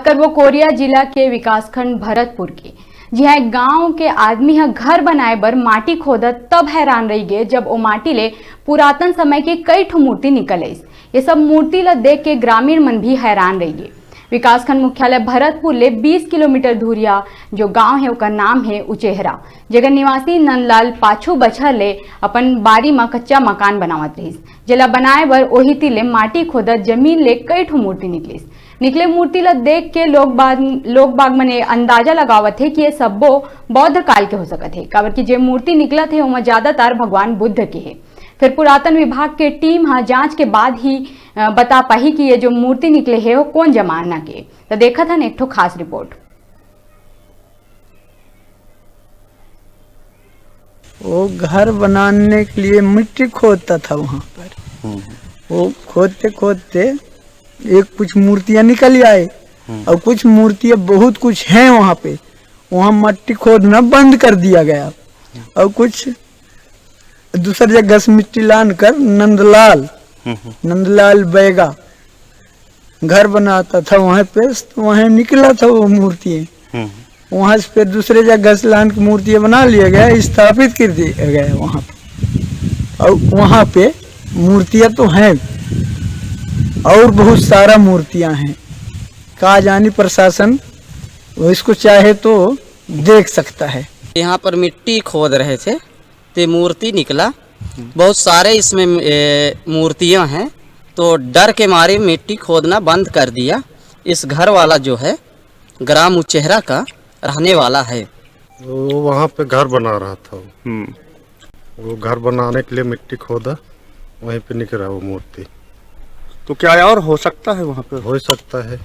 बात करबो कोरिया जिला के विकासखंड भरतपुर की। जी हाँ, एक गांव के आदमी ह घर बनाए बर माटी खोदत तब हैरान रही गे जब ओ माटी ले पुरातन समय के कई ठो मूर्ति निकल आइस। ये सब मूर्ति ला देख के ग्रामीण मन भी हैरान रही गे। विकासखंड मुख्यालय भरतपुर ले 20 किलोमीटर दूरिया जो गांव है उसका नाम है उचेहरा, जगह निवासी नंदलाल पाछू बछर ले अपन बारी में कच्चा मकान बनावत रहिस, जेला बनाए बर ओही तीर ले माटी खोदत जमीन ले कई ठो मूर्ति निकले मूर्ति ला देख के लोग बाग मने अंदाजा लगावत है कि ये सब्बो बौद्ध काल के हो सकत है, काबर की जे मूर्ति निकलत है ओमा ज्यादातर भगवान बुद्ध के है। फिर पुरातन विभाग के टीम हाँ जांच के बाद ही बता पाही कि ये जो मूर्ति निकले है वो कौन जमाना के। तो देखा था एक ठो खास रिपोर्ट। वो घर बनाने के लिए मिट्टी खोदता था वहाँ पर। वो खोदते खोदते एक कुछ मूर्तियां निकल आए और कुछ मूर्तियां बहुत कुछ हैं वहाँ पे। वहाँ मिट्टी खोदना बंद कर दिया गया और कुछ दूसरी जगह से मिट्टी लान कर नंदलाल बैगा घर बनाता था वहाँ पे, तो वहाँ निकला था वो मूर्तियाँ। वहाँ से फिर दूसरे जगह से लान की मूर्तियाँ बना लिया गया, स्थापित कर दिया गया वहाँ पे। और वहाँ पे मूर्तियाँ तो हैं और बहुत सारा मूर्तियाँ हैं। कहा जानी प्रशासन वो इसको चाहे तो देख सकता है। यहाँ पर मिट्टी खोद रहे थे तो मूर्ति निकला, बहुत सारे इसमें मूर्तियाँ हैं, तो डर के मारे मिट्टी खोदना बंद कर दिया। इस घर वाला जो है ग्राम उचेहरा का रहने वाला है। वो वहाँ पे घर बना रहा था। वो घर बनाने के लिए मिट्टी खोदा, वहीं पे निकला वो मूर्ति। तो क्या और हो सकता है वहाँ पे? हो सकता है।